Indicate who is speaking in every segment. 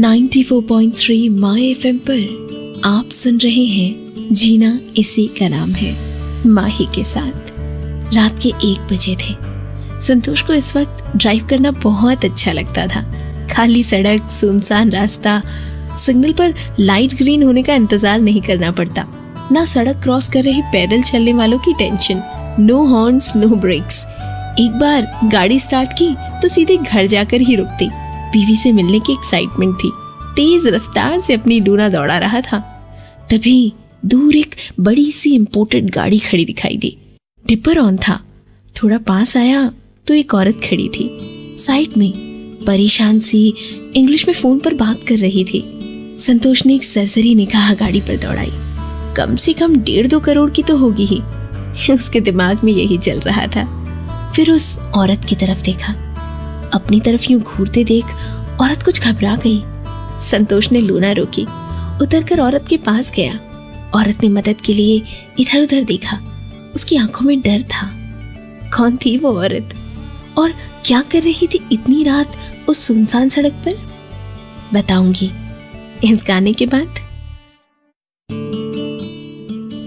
Speaker 1: 94.3 my FM पर आप सुन रहे हैं जीना इसी का नाम है माही के साथ। रात के 1 बजे थे। संतोष को इस वक्त ड्राइव करना बहुत अच्छा लगता था। खाली सड़क, सुनसान रास्ता, सिग्नल पर लाइट ग्रीन होने का इंतजार नहीं करना पड़ता। ना सड़क क्रॉस कर रहे पैदल चलने वालों की tension, no horns, no brakes. एक बार गाड़ी स्टार्ट की तो सीधे घर जाकर ही रुकती। बीवी से मिलने की एक्साइटमेंट थी। तेज रफ्तार से अपनी लूना दौड़ा रहा था। तभी दूर एक बड़ी सी इंपोर्टेड गाड़ी खड़ी दिखाई दी। डिपर ऑन था। थोड़ा पास आया तो एक औरत खड़ी थी साइड में, परेशान सी इंग्लिश में फोन पर बात कर रही थी। संतोष ने एक सरसरी निगाह गाड़ी पर दौड़ाई। कम से कम 1.5-2 करोड़ की तो होगी ही। उसके दिमाग में यही चल रहा था। फिर उस औरत की तरफ देखा। अपनी तरफ यूं घूरते देख औरत कुछ घबरा गई। संतोष ने लूना रोकी, उतरकर औरत के पास गया। औरत ने मदद के लिए इधर उधर देखा। उसकी आंखों में डर था। कौन थी वो औरत और क्या कर रही थी इतनी रात उस सुनसान सड़क पर? बताऊंगी इस गाने के बाद।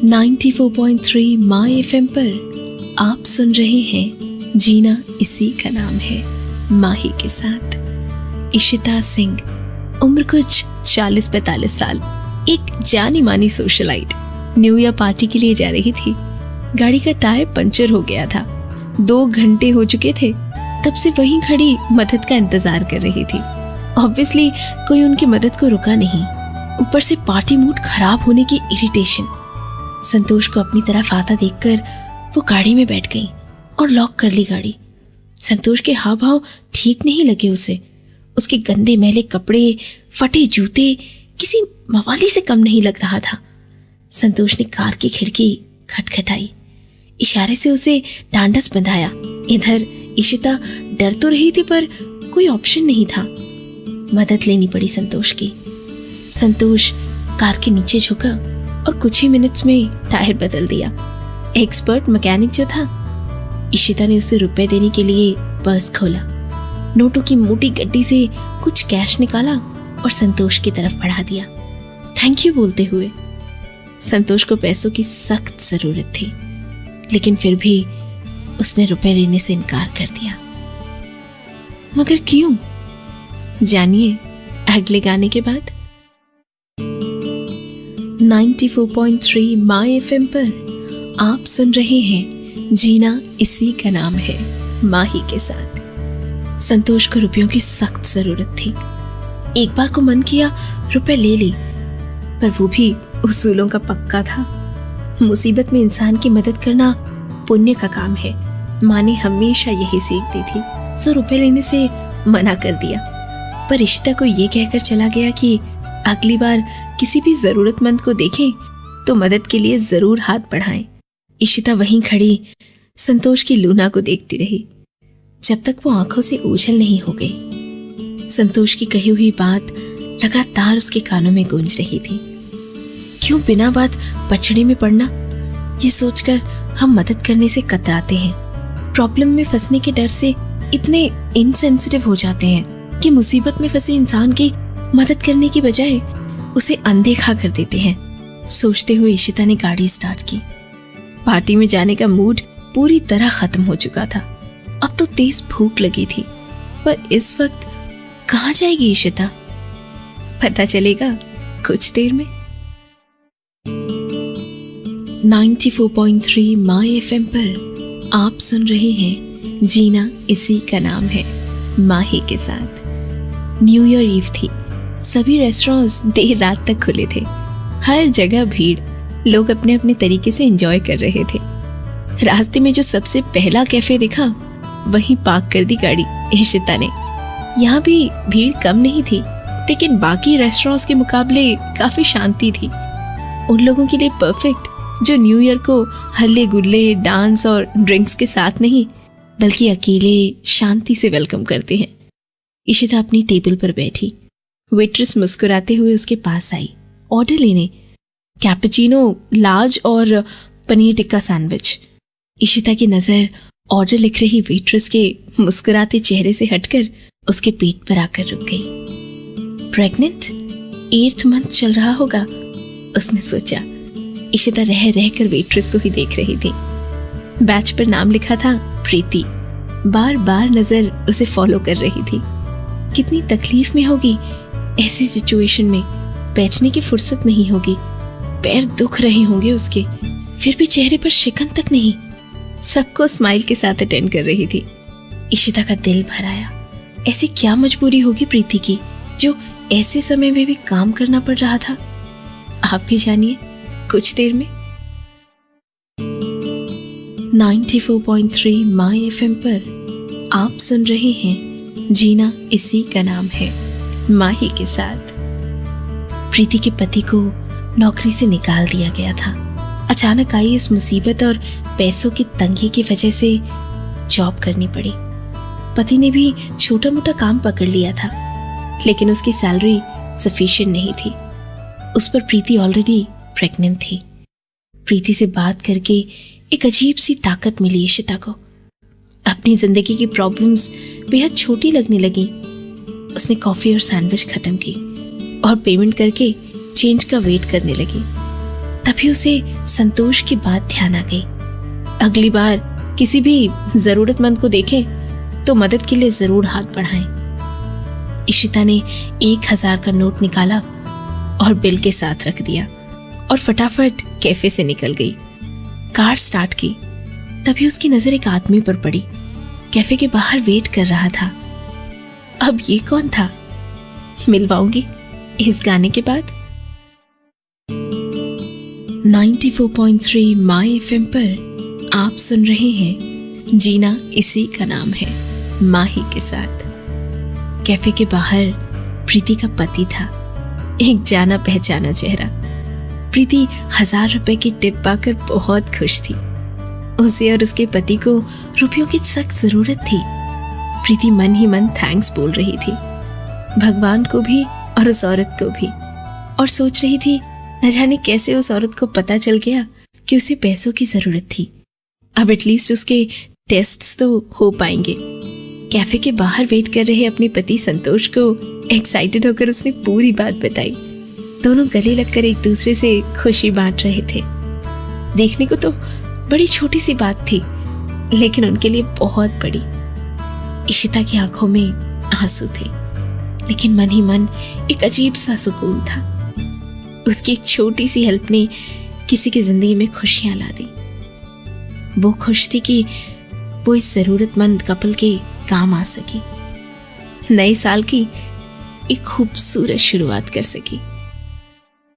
Speaker 1: 94.3 माय एफएम पर आप सुन रहे हैं जीना इसी का नाम है माही के साथ। इशिता सिंह, उम्र कुछ 40-45 साल, एक जानी मानी सोशलाइट, न्यू ईयर पार्टी के लिए जा रही थी। गाड़ी का टायर पंचर हो गया था। 2 घंटे हो चुके थे। तब से वहीं खड़ी मदद का इंतजार कर रही थी। ऑब्वियसली कोई उनकी मदद को रुका नहीं। ऊपर से पार्टी मूड खराब होने की इरिटेशन। संतोष को अपनी तरफ आता देखकर वो गाड़ी में बैठ गई और लॉक कर ली गाड़ी। संतोष के हाव भाव ठीक नहीं लगे उसे। उसके गंदे मैले कपड़े, फटे जूते किसी मवाली से कम नहीं लग रहा था। संतोष ने कार की खिड़की खटखटाई, इशारे से उसे ढांढस बंधाया। इधर इशिता डर तो रही थी पर कोई ऑप्शन नहीं था। मदद लेनी पड़ी संतोष की। संतोष कार के नीचे झुका और कुछ ही मिनट्स में टायर बदल दिया। एक्सपर्ट मैकेनिक जो था, इशिता ने उसे रुपए देने के लिए पर्स खोला, नोटों की मोटी गड्डी से कुछ कैश निकाला और संतोष की तरफ बढ़ा दिया, थैंक यू बोलते हुए। संतोष को पैसों की सख्त जरूरत थी, लेकिन फिर भी उसने रुपए लेने से इनकार कर दिया। मगर क्यों? जानिए अगले गाने के बाद। 94.3 माय एफएम पर आप सुन रहे हैं जीना इसी का नाम है माही के साथ। संतोष को रुपयों की सख्त जरूरत थी। एक बार को मन किया रुपए ले ली, पर वो भी उसूलों का पक्का था। मुसीबत में इंसान की मदद करना पुण्य का काम है। माँ ने हमेशा यही सीख दी थी, सो रुपए लेने से मना कर दिया। पर इशिता को ये कहकर चला गया कि अगली बार किसी भी जरूरतमंद को देखें तो मदद के लिए जरूर हाथ बढ़ाएं। इशिता वहीं खड़ी संतोष की लूना को देखती रही जब तक वो आंखों से ओझल नहीं हो गई। संतोष की कही हुई बात लगातार उसके कानों में गूंज रही थी। क्यों बिना बात पचड़े में पड़ना? ये सोचकर हम मदद करने से कतराते हैं। प्रॉब्लम में फंसने के डर से इतने इनसेंसिटिव हो जाते हैं कि मुसीबत में फंसे इंसान की मदद करने की बजाय उसे अनदेखा कर देते हैं। सोचते हुए इशिता ने गाड़ी स्टार्ट की। पार्टी में जाने का मूड पूरी तरह खत्म हो चुका था। अब तो तेज भूख लगी थी, पर इस वक्त कहाँ जाएगी इशिता? पता चलेगा कुछ देर में। 94.3 माय एफएम पर आप सुन रहे हैं जीना इसी का नाम है माही के साथ। न्यू ईयर ईव थी। सभी रेस्टोरेंट्स देर रात तक खुले थे। हर जगह भीड़। लोग अपने अपने तरीके से एंजॉय कर रहे थे। रास्ते में जो सबसे पहला कैफे दिखा वहीं पार्क कर दी गाड़ी इशिता ने। यहाँ भी भीड़ कम नहीं थी, लेकिन बाकी रेस्टोरेंट्स के मुकाबले काफी शांति थी। उन लोगों के लिए परफेक्ट जो न्यू ईयर को हल्ले गुल्ले, डांस और ड्रिंक्स के साथ नहीं, बल्कि अकेले शांति से वेलकम करते हैं। इशिता अपनी टेबल पर बैठी। वेट्रेस मुस्कुराते हुए उसके पास आई ऑर्डर लेने। कैपुचिनो लार्ज और पनीर टिक्का सैंडविच। इशिता की नजर ऑर्डर लिख रही वेट्रेस के मुस्कुराते चेहरे से हटकर उसके पेट पर आकर रुक गई। प्रेग्नेंट? 8th मंथ चल रहा होगा, उसने सोचा। इशिता रह रहकर वेट्रेस को ही देख रही थी। बैच पर नाम लिखा था प्रीति। बार बार नजर उसे फॉलो कर रही थी। कितनी तकलीफ में होगी ऐसी सिचुएशन में, बैठने की फुर्सत नहीं होगी, पैर दुख रहे होंगे उसके, फिर भी चेहरे पर शिकन तक नहीं। सबको स्माइल के साथ अटेंड कर रही थी। इशिता का दिल भर आया। ऐसी क्या मजबूरी होगी प्रीति की जो ऐसे समय में भी काम करना पड़ रहा था? आप भी जानिए कुछ देर में। 94.3 माय FM पर आप सुन रहे हैं जीना इसी का नाम है, माही के साथ। प्रीति के पति को नौकरी से निकाल दिया गया था। अचानक आई इस मुसीबत और पैसों की तंगी की वजह से जॉब करनी पड़ी। पति ने भी छोटा मोटा काम पकड़ लिया था, लेकिन उसकी सैलरी सफिशिएंट नहीं थी। उस पर प्रीति ऑलरेडी प्रेग्नेंट थी। प्रीति से बात करके एक अजीब सी ताकत मिली इशिता को। अपनी जिंदगी की प्रॉब्लम्स बेहद छोटी लगने लगी। उसने कॉफी और सैंडविच खत्म की और पेमेंट करके चेंज का वेट करने लगी। तभी उसे संतोष की बात ध्यान आ गई। अगली बार किसी भी जरूरतमंद को देखें तो मदद के लिए जरूर हाथ बढ़ाएं। इशिता ने 1000 का नोट निकाला और बिल के साथ रख दिया और फटाफट कैफे से निकल गई। कार स्टार्ट की, तभी उसकी नजर एक आदमी पर पड़ी। कैफे के बाहर वेट कर रहा था। अब ये कौन था? मिलवाऊंगी इस गाने के बाद। 94.3 माय FM पर आप सुन रहे हैं जीना इसी का नाम है, माही के साथ। कैफे के बाहर प्रीति का पति था, एक जाना पहचाना चेहरा। प्रीति 1000 रुपए की टिप पाकर बहुत खुश थी। उसे और उसके पति को रुपयों की सख्त जरूरत थी। प्रीति मन ही मन थैंक्स बोल रही थी, भगवान को भी और उस औरत को भी, और सोच रही थी न जाने कैसे उस औरत को पता चल गया कि उसे पैसों की जरूरत थी। अब एटलीस्ट उसके टेस्ट्स तो हो पाएंगे। कैफे के बाहर वेट कर रहे अपने पति संतोष को एक्साइटेड होकर उसने पूरी बात बताई। दोनों गले लगकर एक दूसरे से खुशी बांट रहे थे। देखने को तो बड़ी छोटी सी बात थी, लेकिन उनके लिए बहुत बड़ी। इशिता की आंखों में आंसू थे, लेकिन मन ही मन एक अजीब सा सुकून था। उसकी एक छोटी सी हेल्प ने किसी की जिंदगी में खुशियां ला दी। वो खुश थी कि वो इस जरूरतमंद कपल के काम आ सकी, नए साल की एक खूबसूरत शुरुआत कर सकी।